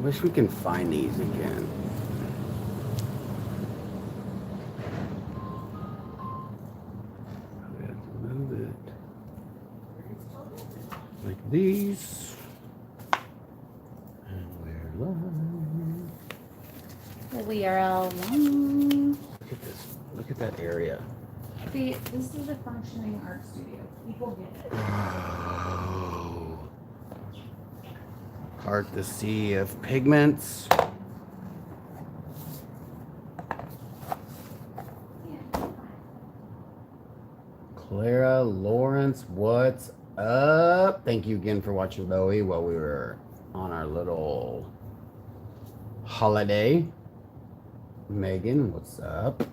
wish we can find these again. We have to move it like these. And we're live. We are all one. Look at this. Look at that area. See, this is a functioning art studio. People get it. Oh. Art the Sea of Pigments. Clara Lawrence, what's up? Thank you again for watching Bowie while we were on our little holiday. Megan, what's up?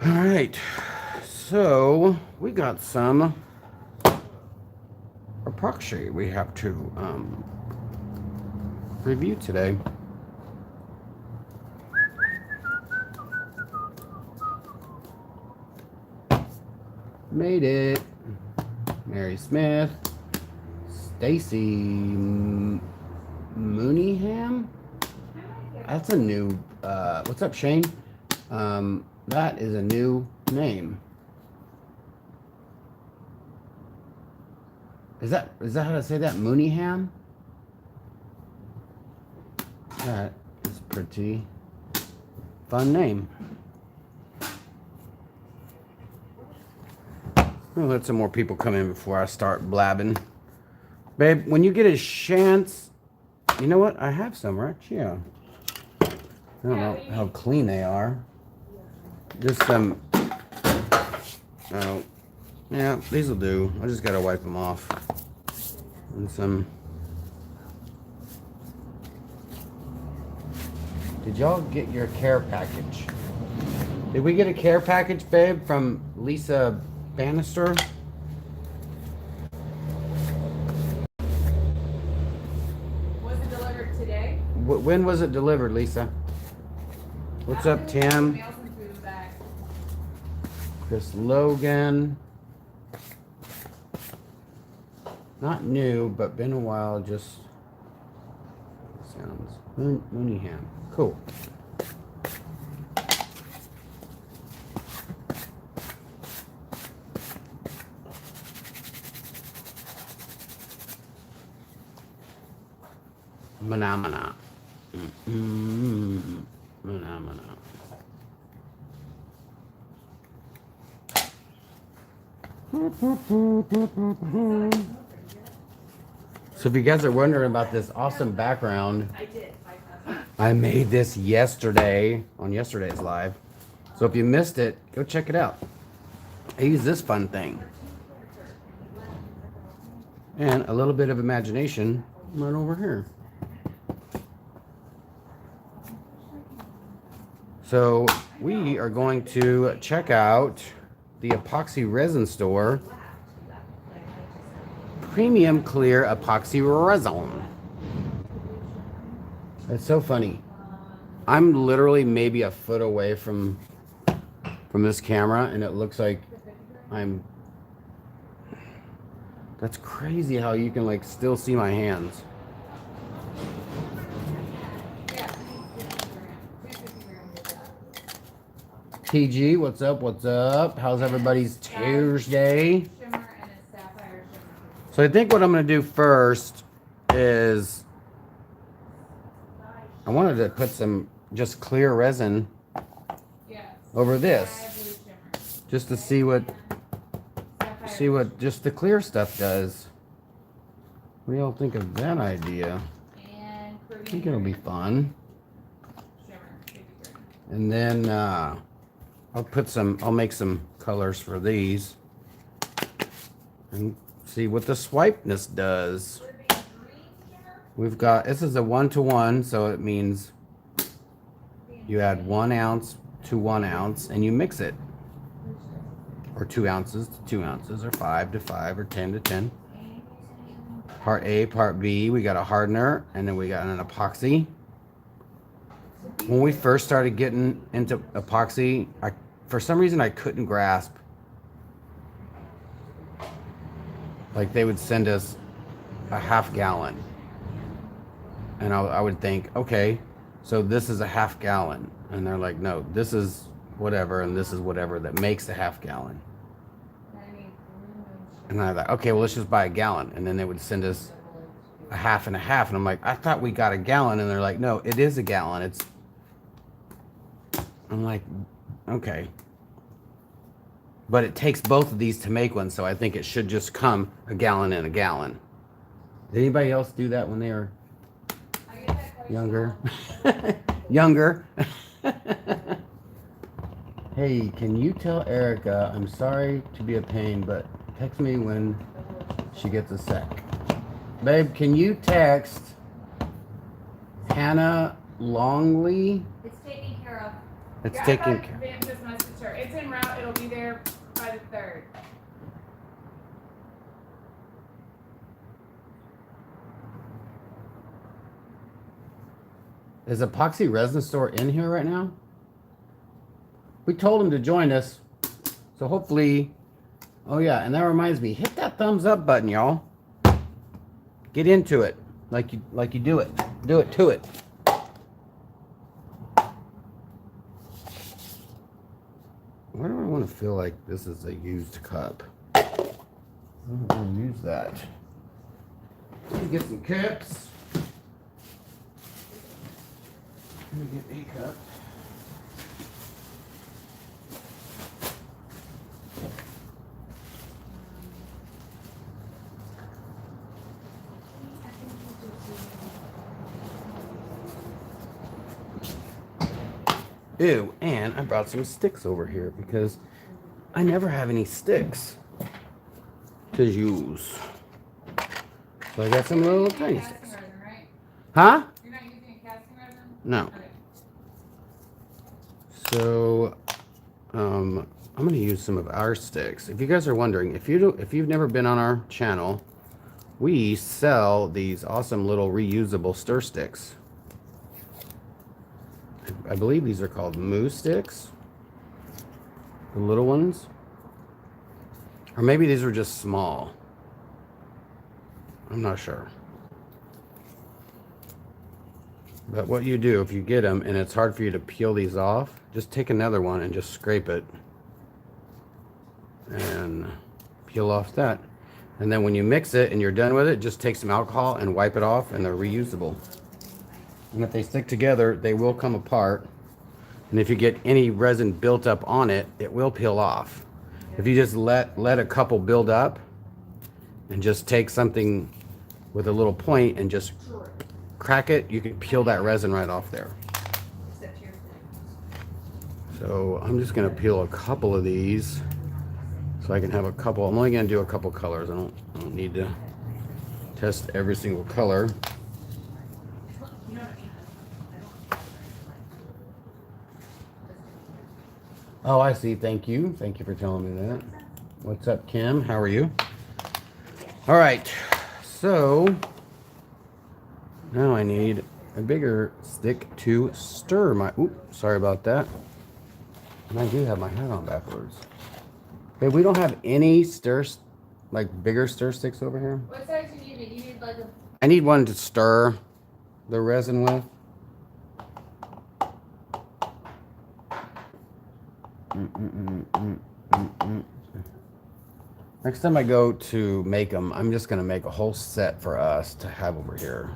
All right, so we got some epoxy we have to review today. Made it. Mary Smith, Stacy Mooneyham. That's a new. What's up, Shane? That is a new name. Is that how to say that? Mooneyham? That is a pretty fun name. We'll let some more people come in before I start blabbing. Babe, when you get a chance, you know what? I have some right here. I don't know how clean they are. Just some. Oh, yeah, these will do. I just gotta wipe them off. And some. Did y'all get your care package? Did we get a care package, babe, from Lisa Bannister? Was it delivered today? When was it delivered, Lisa? What's up, Tim? Chris Logan. Not new, but been a while. Just sounds Mooneyham. Cool. Manamana. Manamana. So if you guys are wondering about this awesome background, I made this yesterday on yesterday's live. So if you missed it, go check it out. I use this fun thing. And a little bit of imagination right over here. So we are going to check out the epoxy resin store. Premium clear epoxy resin. It's so funny. I'm literally maybe a foot away from this camera and it looks like I'm. That's crazy how you can like still see my hands. TG, what's up? What's up? How's everybody's Tuesday? So I think what I'm going to do first is I wanted to put some just clear resin over this just to see what just the clear stuff does. What do y'all think of that idea? I think it'll be fun. And then I'll make some colors for these and see what the swipeness does. We've got, this is a 1-to-1, so it means you add 1 ounce to 1 ounce and you mix it. Or 2 ounces to 2 ounces, or 5 to 5, or 10 to 10. Part A, part B, we got a hardener, and then we got an epoxy. When we first started getting into epoxy, for some reason I couldn't grasp. Like they would send us a half gallon. And I would think, okay, so this is a half gallon. And they're like, no, this is whatever, and this is whatever that makes a half gallon. And I'm like, okay, well, let's just buy a gallon. And then they would send us a half and a half. And I'm like, I thought we got a gallon. And they're like, no, it is a gallon. I'm like, okay. But it takes both of these to make one, so I think it should just come a gallon and a gallon. Did anybody else do that when they were younger? Younger. Hey, can you tell Erica, I'm sorry to be a pain, but text me when she gets a sec. Babe, can you text Hannah Longley? It's taken care of. It's Yeah, taken I care thought Van just messaged her. It's en route. It'll be there by the 3rd. Is Epoxy Resin Store in here right now? We told him to join us. So hopefully, oh yeah, and that reminds me, hit that thumbs up button, y'all. Get into it like you do it. Do it to it. Why do I want to feel like this is a used cup? I don't want to use that. Let me get some cups. Let me get a cup. Ew, and I brought some sticks over here because I never have any sticks to use. So I got some little tiny Casting sticks. resin, right? Huh? You're not using a casting resin? No. Okay. So I'm gonna use some of our sticks. If you guys are wondering, if you've never been on our channel, we sell these awesome little reusable stir sticks. I believe these are called Moo sticks. The little ones. Or maybe these were just small. I'm not sure. But what you do if you get them and it's hard for you to peel these off, just take another one and just scrape it. And peel off that. And then when you mix it and you're done with it, just take some alcohol and wipe it off, and they're reusable. And if they stick together, they will come apart. And if you get any resin built up on it, it will peel off. If you just let a couple build up and just take something with a little point and just crack it, you can peel that resin right off there. So I'm just gonna peel a couple of these so I can have a couple. I'm only gonna do a couple colors. I don't need to test every single color. Oh, I see. Thank you. Thank you for telling me that. What's up, Kim? How are you? All right. So now I need a bigger stick to stir my. Oops, sorry about that. And I do have my hat on backwards. Hey, we don't have any like bigger stir sticks over here. What size do you need? You need like a... I need one to stir the resin with. Next time I go to make them, I'm just going to make a whole set for us to have over here.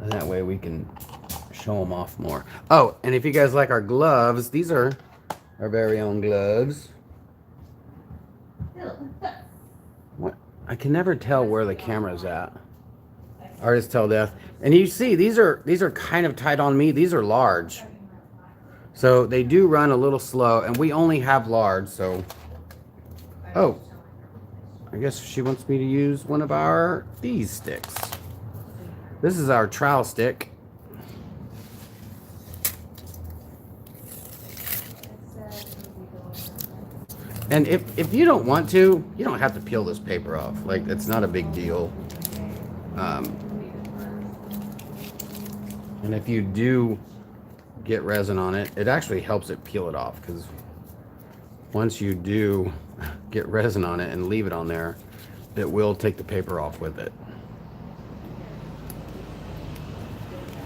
And that way we can show them off more. Oh, and if you guys like our gloves, these are our very own gloves. What? I can never tell where the camera's at. Artist till death. And you see, these are kind of tight on me. These are large. So they do run a little slow, and we only have large, so... Oh, I guess she wants me to use one of these sticks. This is our trowel stick. And if you don't want to, you don't have to peel this paper off. Like, it's not a big deal. And if you do get resin on it, it actually helps it peel it off, because once you do get resin on it and leave it on there, it will take the paper off with it.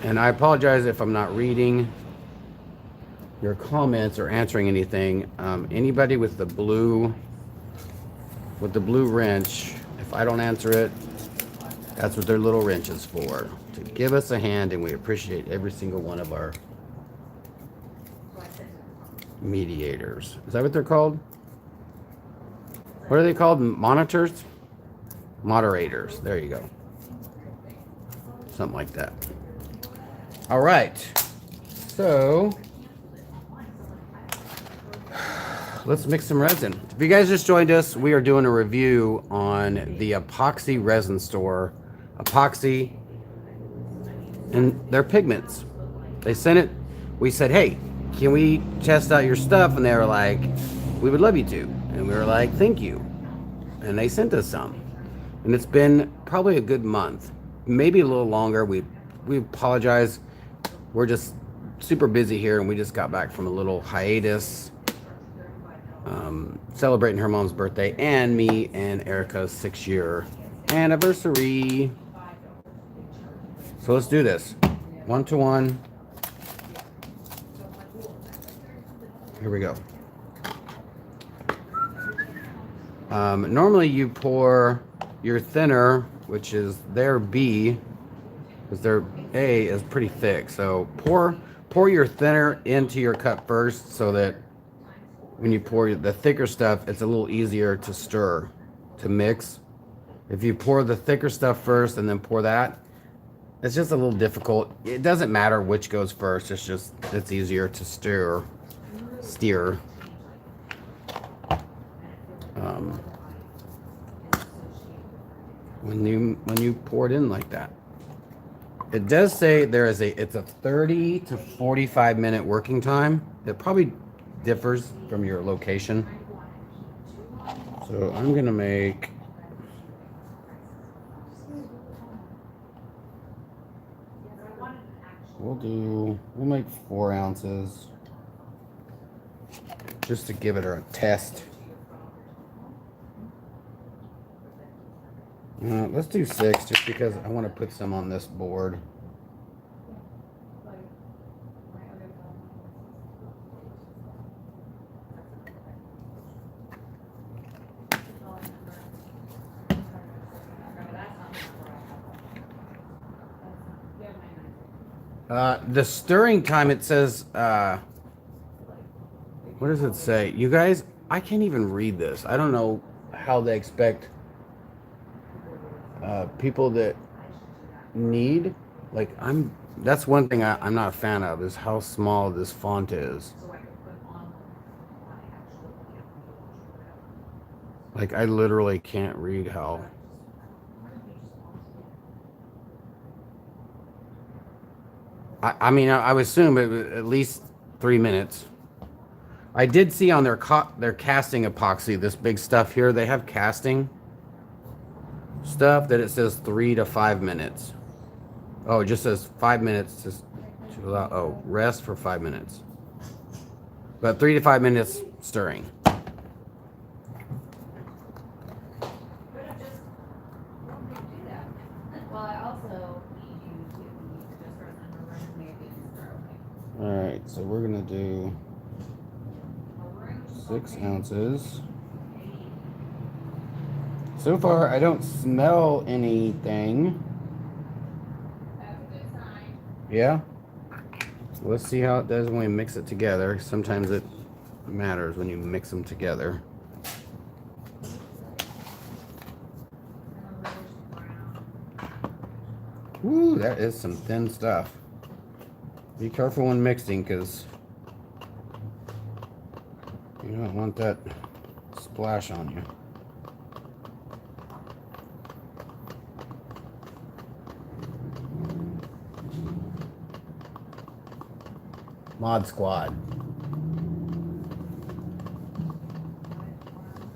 And I apologize if I'm not reading your comments or answering anything. Anybody with the blue wrench, if I don't answer it, that's what their little wrench is for, to give us a hand, and we appreciate every single one of our mediators. Is that what they're called? What are they called? Monitors? Moderators. There you go. Something like that. All right. So let's mix some resin. If you guys just joined us, we are doing a review on the Epoxy Resin Store. Epoxy and their pigments. They sent it. We said, hey, can we test out your stuff? And they were like, we would love you to. And we were like, thank you. And they sent us some. And it's been probably a good month, maybe a little longer. We apologize. We're just super busy here, and we just got back from a little hiatus, celebrating her mom's birthday and me and Erica's 6-year anniversary. So let's do this. 1-to-1. Here we go. Normally you pour your thinner, which is their B, because their A is pretty thick. So pour your thinner into your cup first, so that when you pour the thicker stuff, it's a little easier to stir, to mix. If you pour the thicker stuff first and then pour that, it's just a little difficult. It doesn't matter which goes first. It's easier to steer. When you pour it in like that. It does say it's a 30 to 45 minute working time. It probably differs from your location. So I'm gonna make we'll make 4 ounces just to give it a test. Let's do 6 just because I want to put some on this board. The stirring time, it says, what does it say? You guys, I can't even read this. I don't know how they expect people that need, like, that's one thing I'm not a fan of, is how small this font is. Like, I literally can't read how. I mean, I would assume it was at least 3 minutes. I did see on their casting epoxy, this big stuff here, they have casting stuff that it says 3 to 5 minutes. Oh, it just says 5 minutes to allow, oh, rest for 5 minutes. But 3 to 5 minutes stirring. Alright, so we're gonna do 6 ounces. So far, I don't smell anything. Yeah? Let's see how it does when we mix it together. Sometimes it matters when you mix them together. Woo, that is some thin stuff. Be careful when mixing, because you don't want that splash on you. Mod Squad.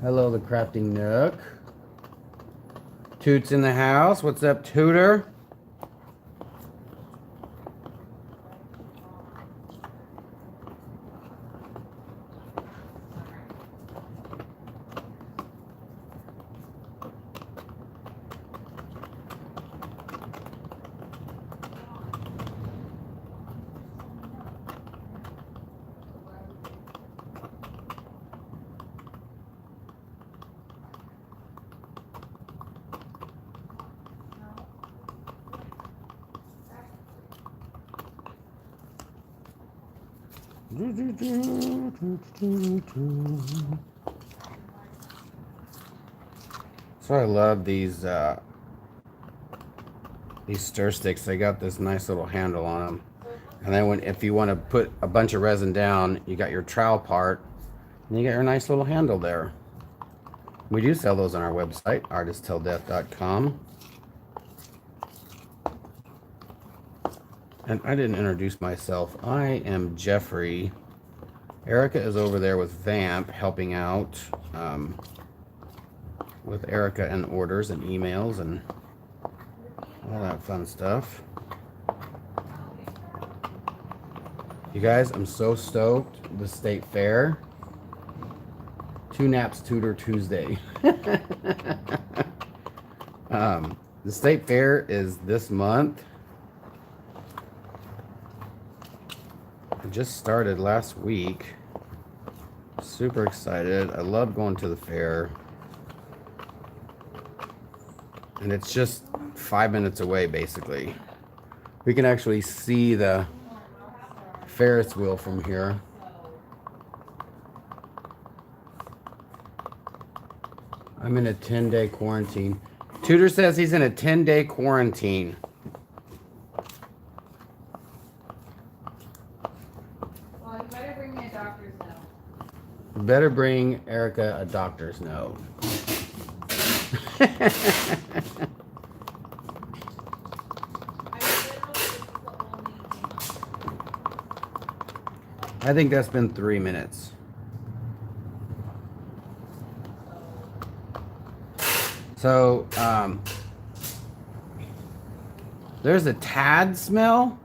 Hello, the Crafting Nook. Toots in the house. What's up, Tooter? So I love these stir sticks. They got this nice little handle on them. And then if you want to put a bunch of resin down, you got your trowel part, and you got your nice little handle there. We do sell those on our website, artisttilldeath.com. And I didn't introduce myself. I am Jeffrey. Erica is over there with Vamp, helping out with Erica and orders and emails and all that fun stuff. You guys, I'm so stoked. The state fair. 2 Naps Tutor Tuesday. The state fair is this month. It just started last week. Super excited. I love going to the fair. And it's just 5 minutes away, basically. We can actually see the Ferris wheel from here. I'm in a 10-day quarantine. Tudor says he's in a 10-day quarantine. Well, you better bring me a doctor's note. You better bring Erica a doctor's note. I think that's been 3 minutes. So, there's a tad smell.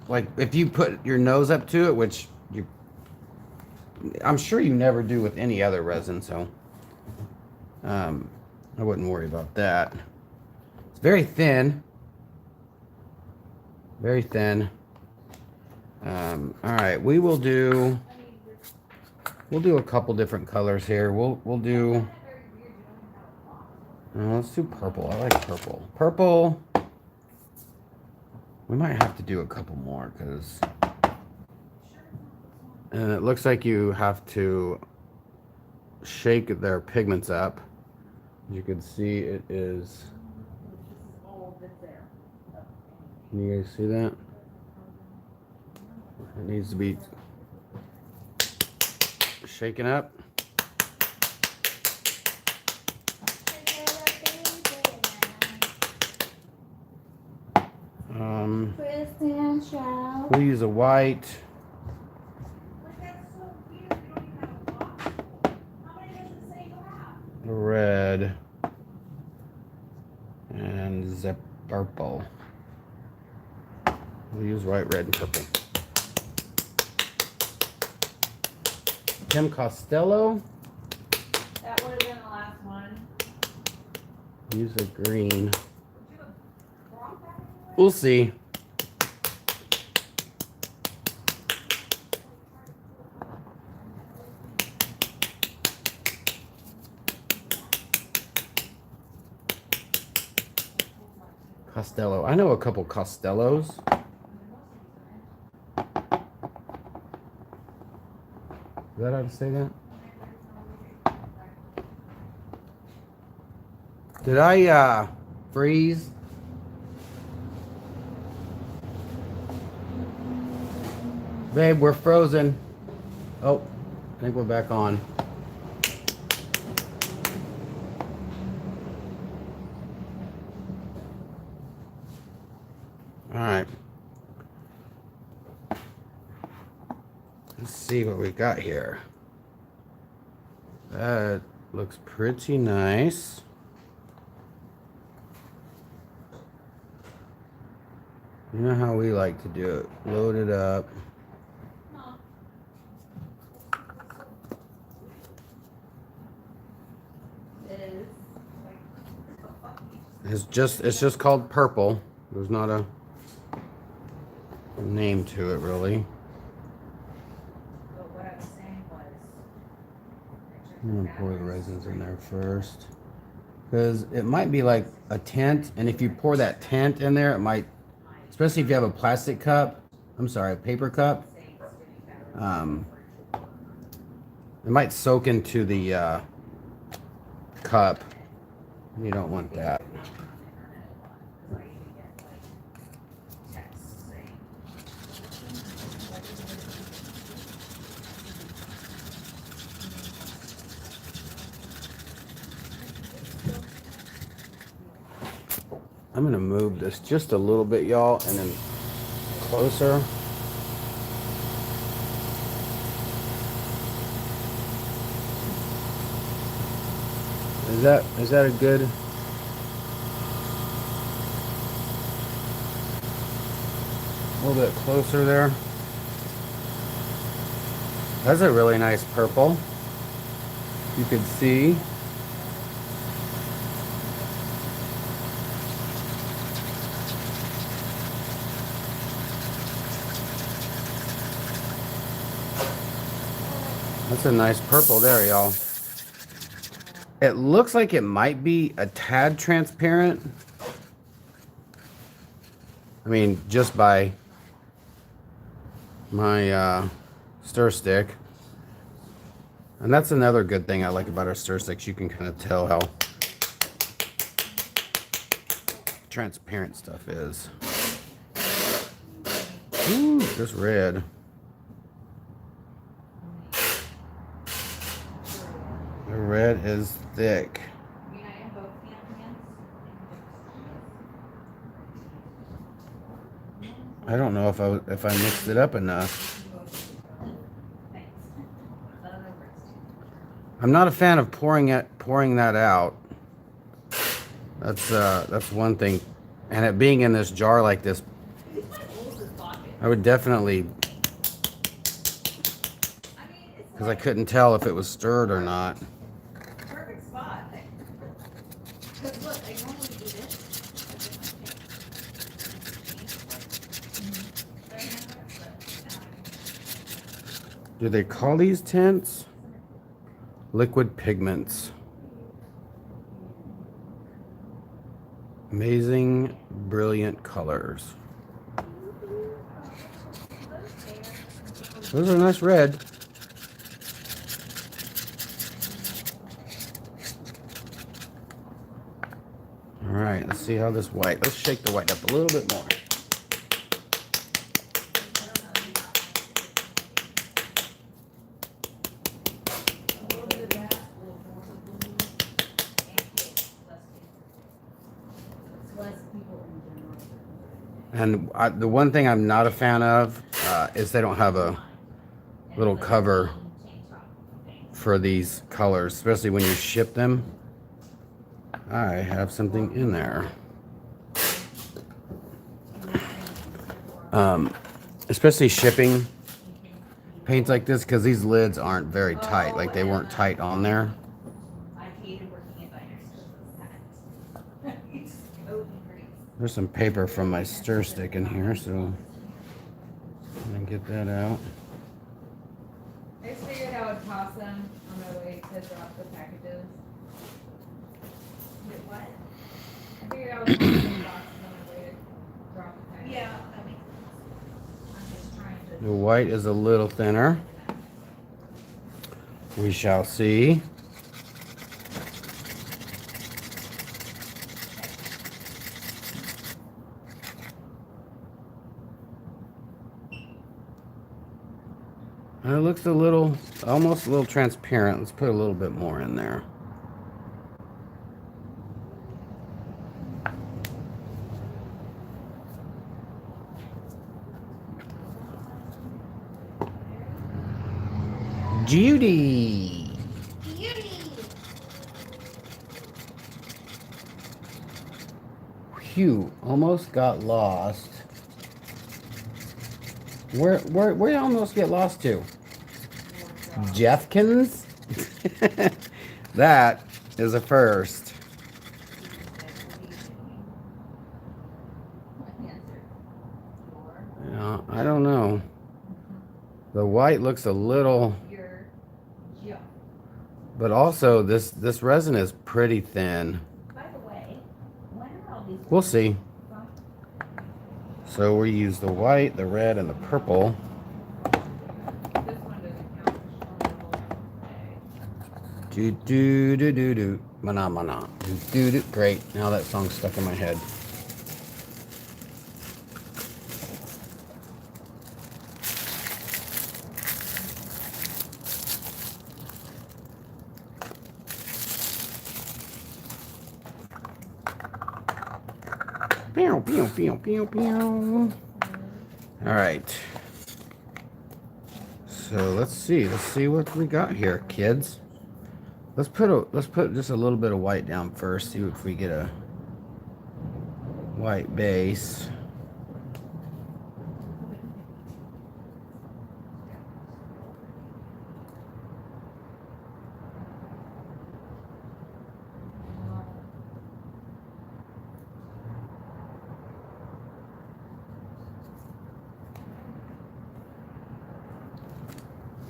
Like if you put your nose up to it, which I'm sure you never do with any other resin, so I wouldn't worry about that. It's very thin. Very thin. All right, we'll do a couple different colors here. We'll do. Let's do purple. I like purple. Purple. We might have to do a couple more because, and it looks like you have to shake their pigments up. As you can see, it is. Can you guys see that? It needs to be shaken up. We'll use a white. A red. And the purple. We'll use white, red, and purple. Kim Costello. That would have been the last one. Use a green. We'll see. Costello. I know a couple Costellos. Is that how to say that? Did I freeze? Babe, we're frozen. Oh, I think we're back on. All right. Let's see what we got here. That looks pretty nice. You know how we like to do it. Load it up. It's just called purple. There's not a name to it really. But what I was saying was, I'm gonna pour the resins in there first, because it might be like a tint, and if you pour that tint in there, it might, especially if you have a plastic cup. I'm sorry, a paper cup. It might soak into the cup. You don't want that. I'm gonna move this just a little bit, y'all, and then closer. Is that a good? A little bit closer there. That's a really nice purple. You can see. That's a nice purple there, y'all. It looks like it might be a tad transparent. I mean, just by my stir stick. And that's another good thing I like about our stir sticks. You can kind of tell how transparent stuff is. Ooh, this red. The red is thick. I don't know if I mixed it up enough. I'm not a fan of pouring that out. That's one thing, and it being in this jar like this, I would definitely, because I couldn't tell if it was stirred or not. Perfect spot. Because look, I normally do this. Do they call these tints? Liquid pigments. Amazing, brilliant colors. Those are nice red. All right, let's see how this white. Let's shake the white up a little bit more. And the one thing I'm not a fan of is they don't have a little cover for these colors, especially when you ship them. I have something in there. Especially shipping paints like this, because these lids aren't very tight. Like they weren't tight on there. There's some paper from my stir stick in here, so I'm gonna get that out. I just figured I would toss them on my way to drop the packages. What? I figured I would toss the boxes on my way to drop the packages. Yeah, that makes sense. I'm just trying to. The white is a little thinner. We shall see. And it looks a little, almost a little transparent. Let's put a little bit more in there. Judy. Phew, almost got lost. Where you almost get lost to? Jeffkins? That is a first. Yeah, I don't know. The white looks a little, but also this resin is pretty thin. By the way, when are all these? We'll see. So we use the white, the red, and the purple. Do do do do do. Mana mana. Do do do. Great. Now that song's stuck in my head. Pew pew pew pew pew. All right. So let's see what we got here, kids. Let's put just a little bit of white down first. See if we get a white base.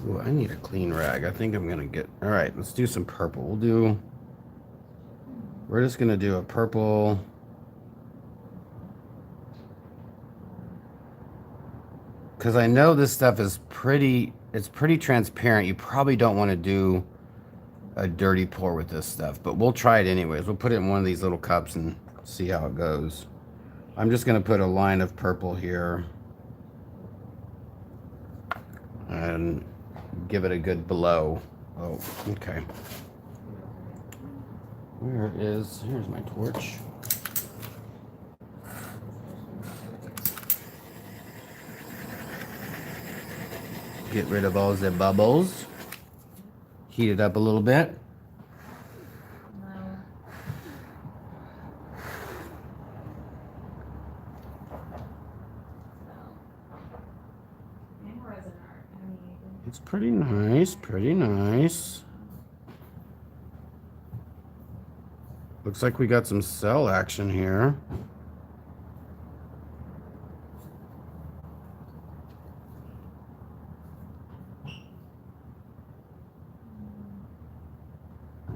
Ooh, I need a clean rag. I think I'm gonna get. All right, let's do some purple. We're just gonna do a purple. Because I know this stuff is it's pretty transparent. You probably don't want to do a dirty pour with this stuff, but we'll try it anyways. We'll put it in one of these little cups and see how it goes. I'm just gonna put a line of purple here and give it a good blow. Oh, okay. Here's my torch. Get rid of all the bubbles. Heat it up a little bit. It's pretty nice, pretty nice. Looks like we got some cell action here.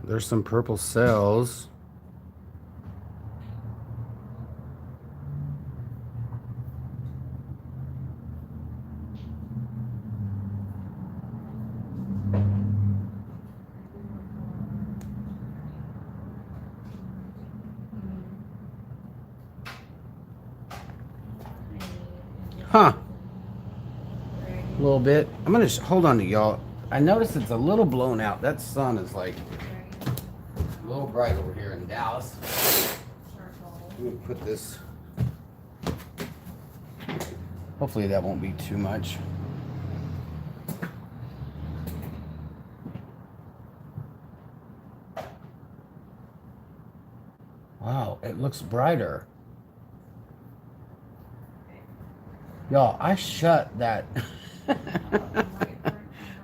There's some purple cells. Huh. A little bit. I'm gonna hold on to y'all. I noticed it's a little blown out. That sun is like a little bright over here in Dallas. I'm gonna put this. Hopefully that won't be too much. Wow, it looks brighter. Y'all, I shut that.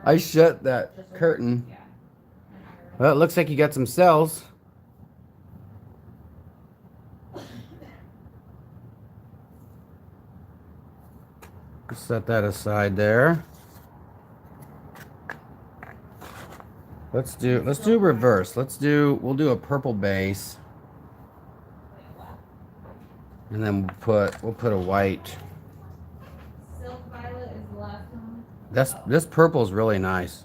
I shut that curtain. Well, it looks like you got some cells. Set that aside there. Let's do reverse. We'll do a purple base. And then we'll put a white. Silk violet is the last one. This purple is really nice.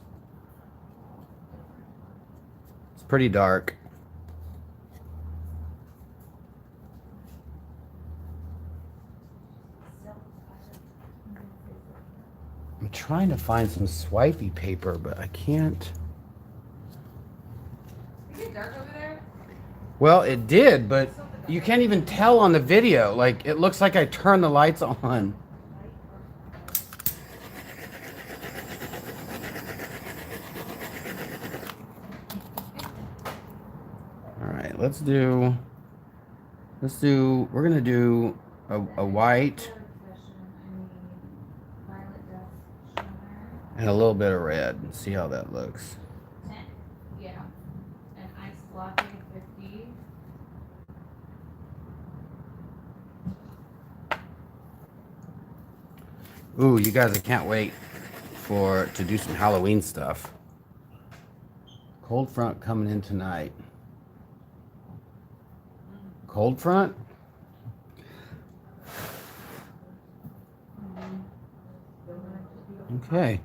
It's pretty dark. I'm trying to find some swipey paper, but I can't. Is it dark over there? Well, it did, but you can't even tell on the video. Like, it looks like I turned the lights on. All right, we're gonna do a white and a little bit of red and see how that looks. 10? Yeah. And ice latte 50. Ooh, you guys, I can't wait to do some Halloween stuff. Cold front coming in tonight. Cold front? Okay.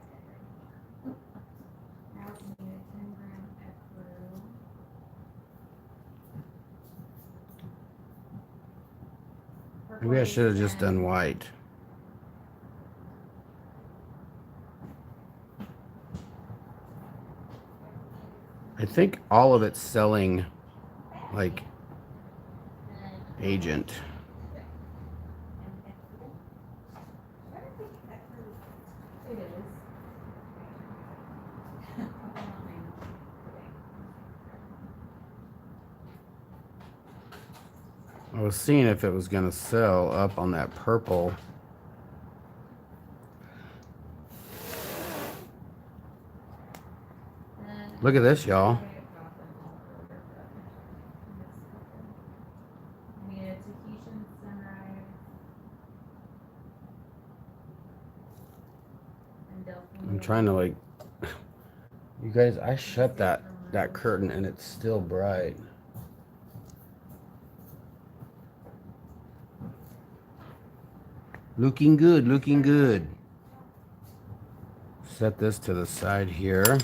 Maybe I should have just done white. I think all of it's selling like agent. It is. I was seeing if it was going to sell up on that purple. Look at this, y'all. I'm trying to like, you guys, I shut that curtain and it's still bright. Looking good, looking good. Set this to the side here.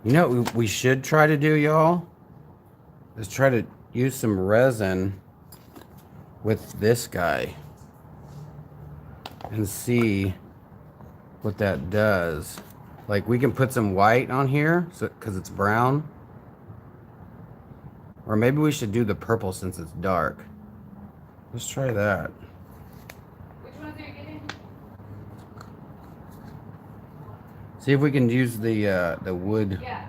You know what we should try to do, y'all? Is try to use some resin with this guy and see what that does. Like we can put some white on here so because it's brown. Or maybe we should do the purple since it's dark. Let's try that. Which ones are you getting? See if we can use the wood. Yeah.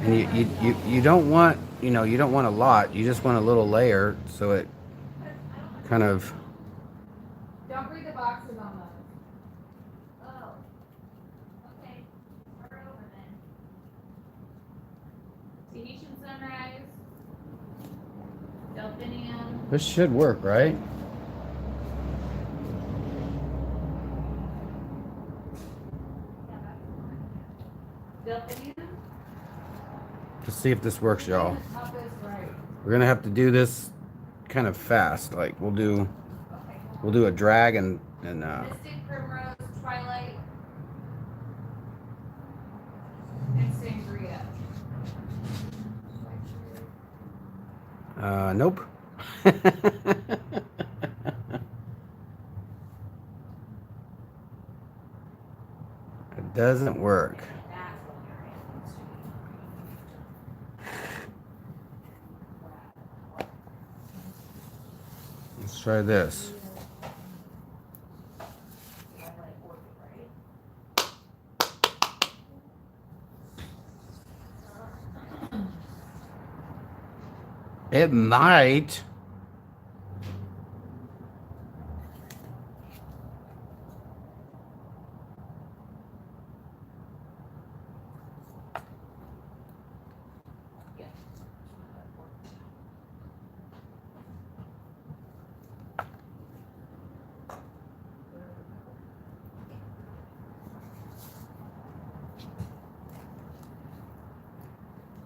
And you don't want, you know, you don't want a lot. You just want a little layer so it kind of. Don't read the boxes on those. Oh. Okay. We're over then. Tahitian sunrise. Delphinium. This should work, right? Delphinium. Let's see if this works, y'all. Top is right. We're gonna have to do this kind of fast. Like we'll do a drag and Mystic Primrose, Twilight, and Sangria. nope. It doesn't work. Let's try this. It might.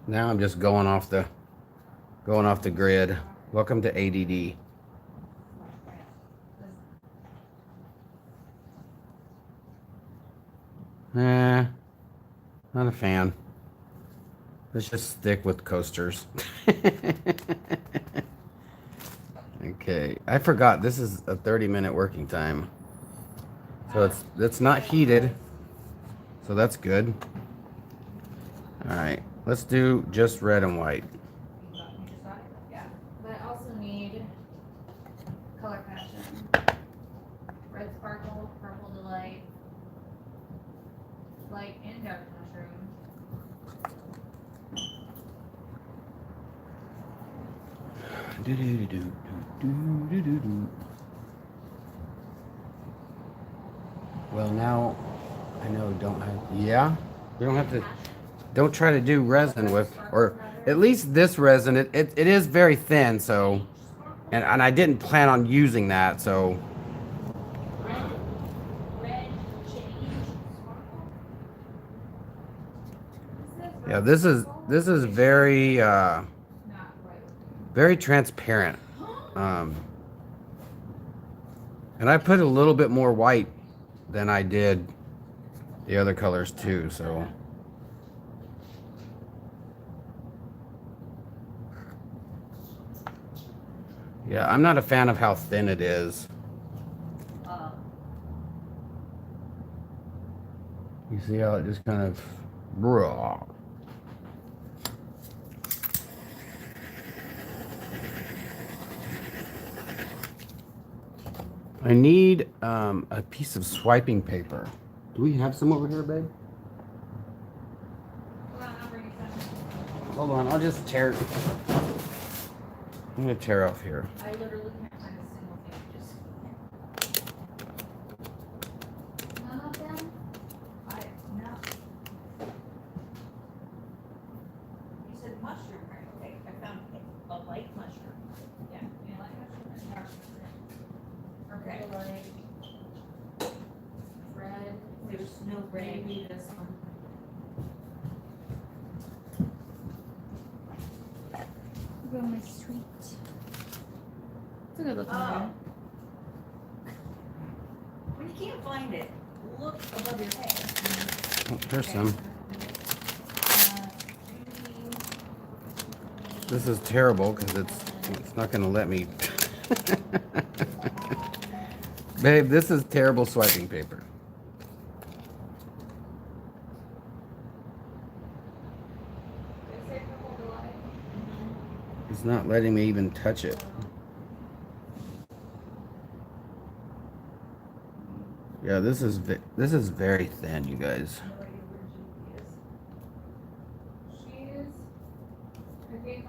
Now I'm just going off the grid. Welcome to ADD. Not a fan. Let's just stick with coasters. Okay, I forgot this is a 30-minute working time. So it's not heated. So that's good. All right, let's do just red and white. Yeah. But I also need color passion. Red sparkle, purple delight, light and dark mushroom. Well, now I know don't have. Yeah, we don't have to. Don't try to do resin with, or at least this resin. It is very thin, so, and I didn't plan on using that, so. Red Yeah, this is very not white. very transparent. And I put a little bit more white than I did the other colors too, so. Yeah, I'm not a fan of how thin it is. You see how it just kind of raw. I need a piece of swiping paper. Do we have some over here, babe? Hold on, I'll bring you some. Hold on, I'll just tear it. I'm gonna tear off here. I literally can't find a single thing. Just none of them. No. You said mushroom, right? Okay, I found a light mushroom. Yeah, you like mushroom and dark mushroom. Okay. Red. There's no red. Maybe this one. Go my sweet. It's a good looking one. When you can't find it, look above your head. Oh, there's some. This is terrible because it's not gonna let me. Babe, this is terrible swiping paper. It's not letting me even touch it. Yeah, this is very thin, you guys. She is, I think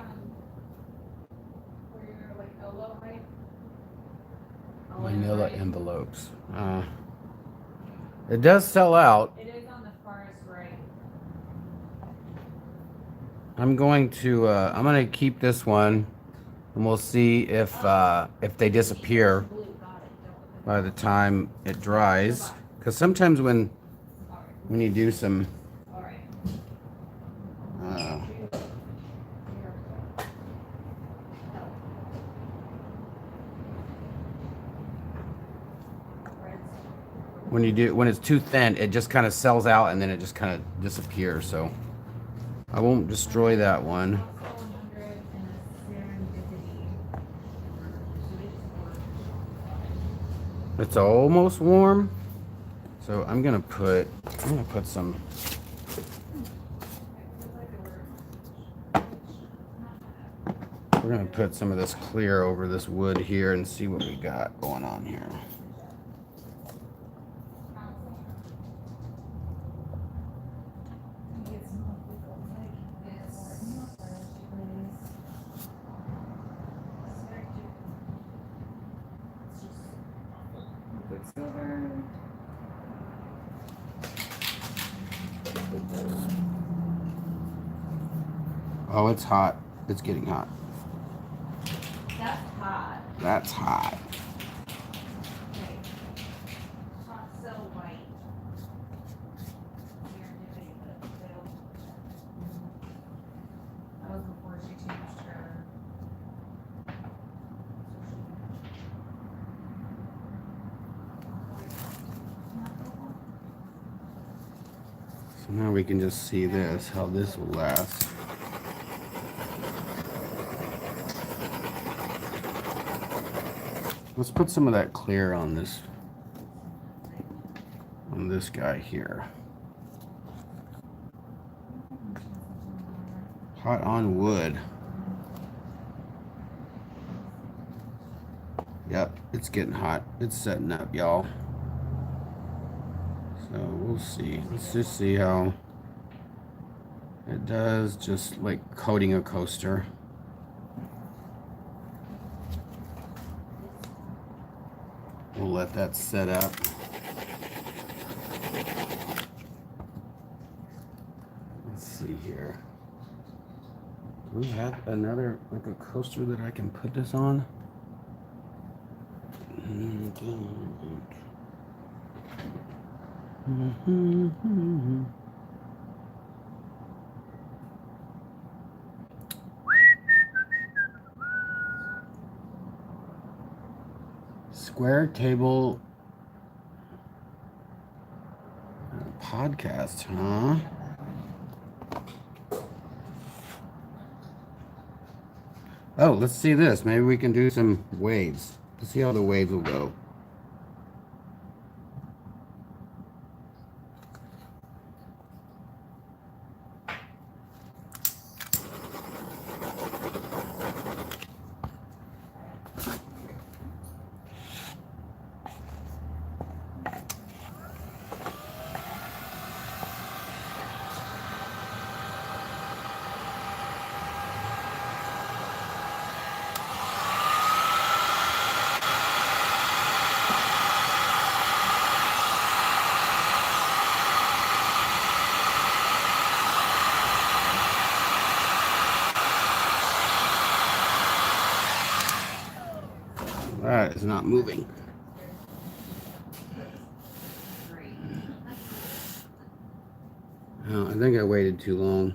where you're like elbow height. Manila envelopes. It does sell out. It is on the farthest right. I'm gonna keep this one, and we'll see if they disappear by the time it dries. Because sometimes when you do some when it's too thin, it just kind of sells out and then it just kind of disappears. So I won't destroy that one. It's almost warm, so I'm gonna put some. We're gonna put some of this clear over this wood here and see what we got going on here. Oh, it's hot. It's getting hot. That's hot. That's hot. Okay. Hot so white. That was before she changed her. So now we can just see this, how this will last. Let's put some of that clear on this guy here. Hot on wood. Yep, it's getting hot. It's setting up, y'all. So we'll see. Let's just see how it does, just like coating a coaster. We'll let that set up. Let's see here. Do we have another, like a coaster that I can put this on? Square table podcast, huh? Oh, let's see this. Maybe we can do some waves. Let's see how the waves will go. That is not moving. Oh, I think I waited too long.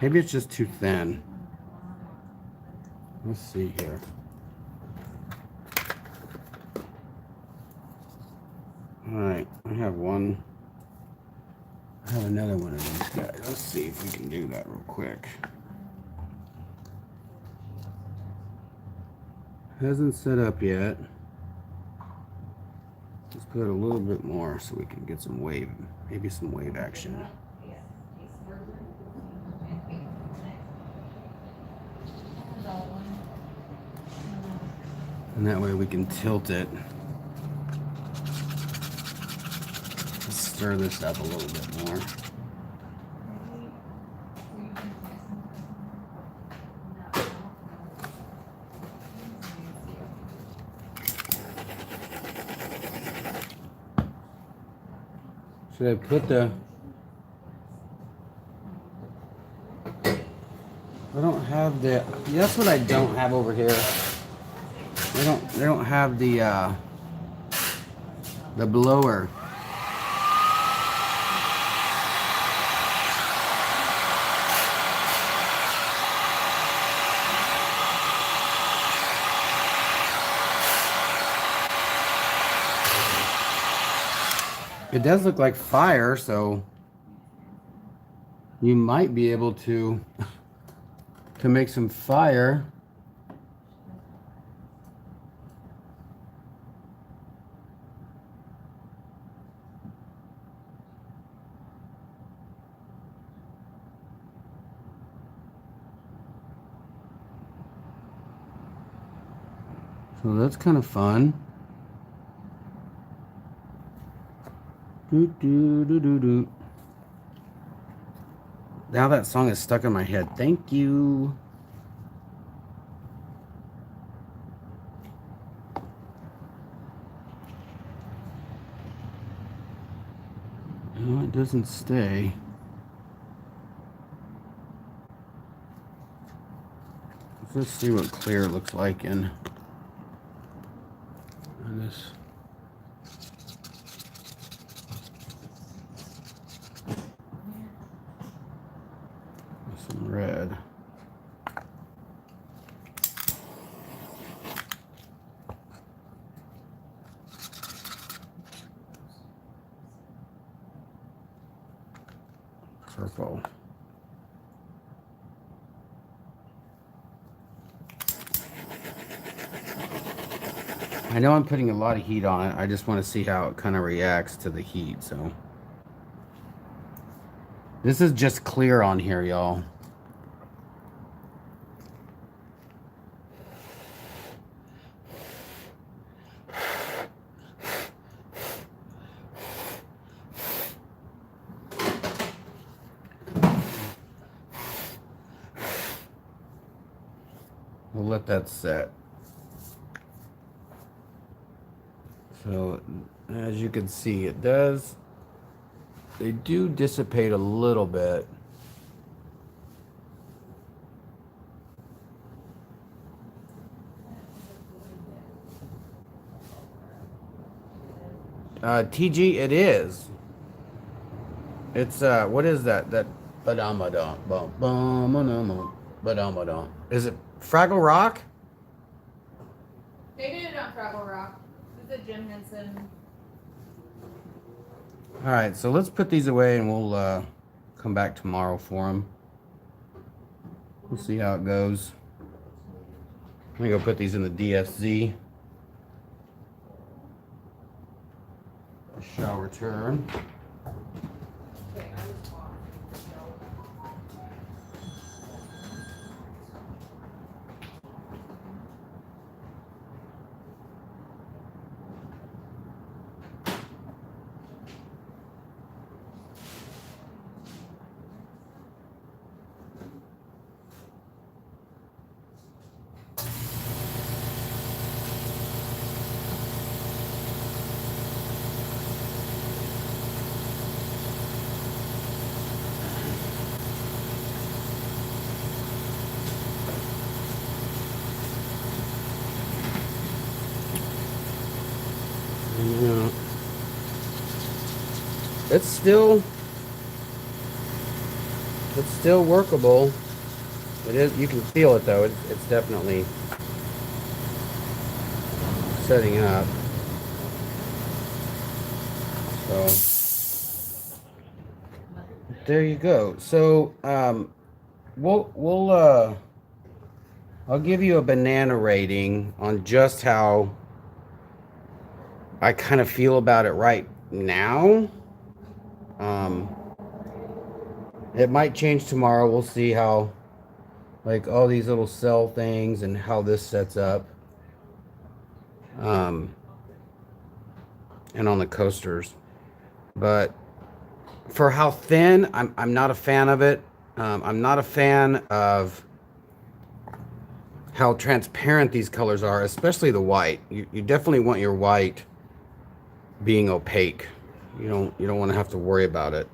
Maybe it's just too thin. Let's see here. All right, I have one. I have another one of these guys. Let's see if we can do that real quick. Hasn't set up yet. Let's put a little bit more so we can get some wave, maybe some wave action. And that way we can tilt it. Let's stir this up a little bit more. Should I put the... I don't have the... That's what I don't have over here. They don't have the blower. It does look like fire, so you might be able to make some fire. So that's kind of fun. Do. Now that song is stuck in my head. Thank you. No, it doesn't stay. Let's see what clear looks like in this. Some red. Purple. I know I'm putting a lot of heat on it. I just want to see how it kind of reacts to the heat, so. This is just clear on here, y'all. We'll let that set. So, as you can see, they do dissipate a little bit. TG, it is. It's, what is that? That badamadan. Badamadan. Is it Fraggle Rock? They did it on Fraggle Rock. This is a Jim Henson. All right, so let's put these away and we'll come back tomorrow for them. We'll see how it goes. I'm gonna go put these in the DSZ. Shower turn. Yeah. It's still workable. It is. You can feel it though. It's definitely setting up. So there you go. So I'll give you a banana rating on just how I kind of feel about it right now. It might change tomorrow. We'll see how, like, all these little cell things and how this sets up. And on the coasters. But for how thin, I'm not a fan of it. I'm not a fan of how transparent these colors are, especially the white. You definitely want your white being opaque. You don't want to have to worry about it.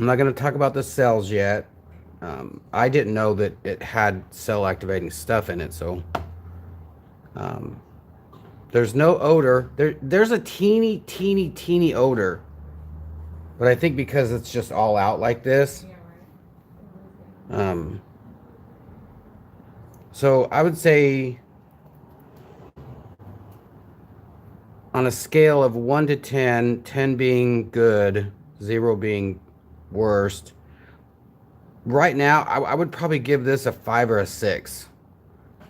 I'm not going to talk about the cells yet. I didn't know that it had cell activating stuff in it, so there's no odor. There's a teeny odor, but I think because it's just all out like this. So I would say on a scale of 1 to 10, 10 being good, 0 being worst, right now I would probably give this a 5 or a 6,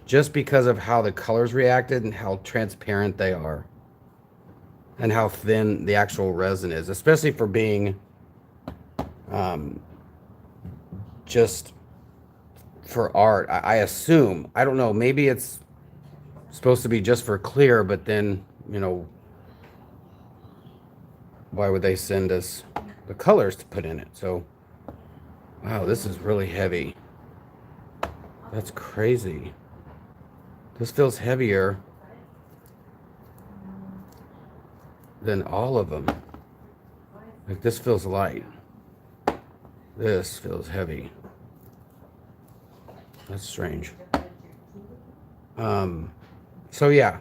just because of how the colors reacted and how transparent they are and how thin the actual resin is, especially for being just for art. I assume, I don't know, maybe it's supposed to be just for clear, but then, you know, why would they send us the colors to put in it? So wow, this is really heavy. That's crazy. This feels heavier than all of them. Like, this feels light. This feels heavy. That's strange. So yeah.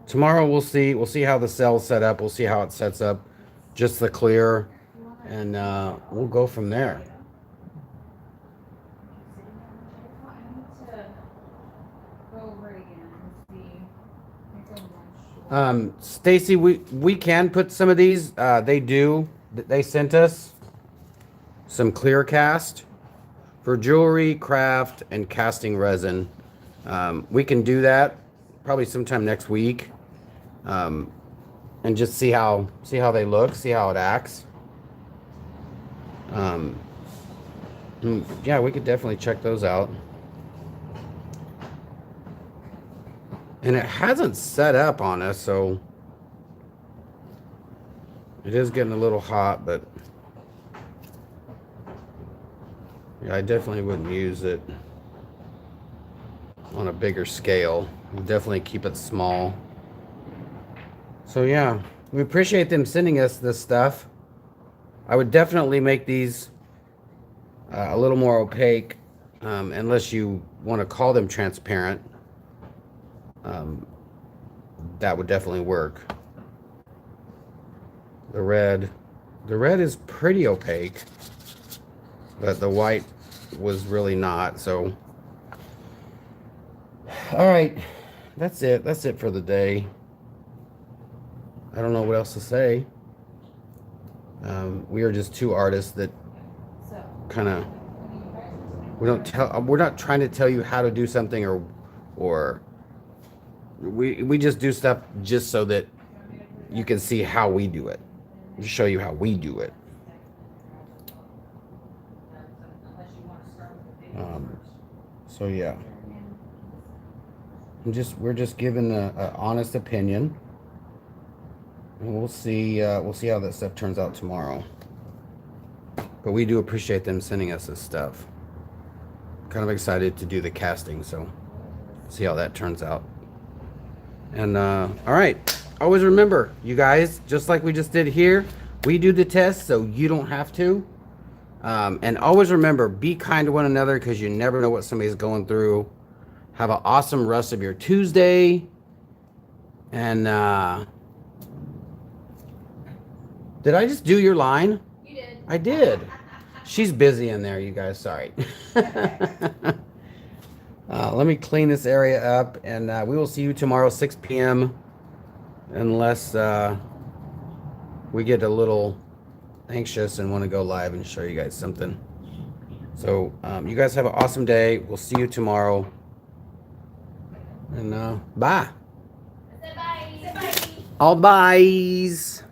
Tomorrow we'll see how the cell's set up. We'll see how it sets up. Just the clear. And we'll go from there. Stacy, we can put some of these. They sent us some clear cast for jewelry, craft, and casting resin. We can do that probably sometime next week, and just see how they look, see how it acts. Yeah, we could definitely check those out. And it hasn't set up on us, so it is getting a little hot, but yeah, I definitely wouldn't use it on a bigger scale. We'll definitely keep it small. So yeah, we appreciate them sending us this stuff. I would definitely make these a little more opaque, unless you want to call them transparent. That would definitely work. The red is pretty opaque, but the white was really not. So all right, that's it for the day. I don't know what else to say. We are just two artists that So, kind of, we're not trying to tell you how to do something, or we just do stuff just so that you can see how we do it. Just show you how we do it. unless you want to start with the big one first. So yeah, we're just giving a honest opinion, and we'll see how that stuff turns out tomorrow. But we do appreciate them sending us this stuff. Kind of excited to do the casting, so see how that turns out. And all right, always remember, you guys, just like we just did here, we do the test so you don't have to. And always remember, be kind to one another, because you never know what somebody's going through. Have an awesome rest of your Tuesday. And did I just do your line? You did. I did. She's busy in there, you guys. Sorry. Let me clean this area up, and we will see you tomorrow, 6 p.m. Unless we get a little anxious and want to go live and show you guys something. So you guys have an awesome day. We'll see you tomorrow. And bye. Say bye. Say bye. All byes.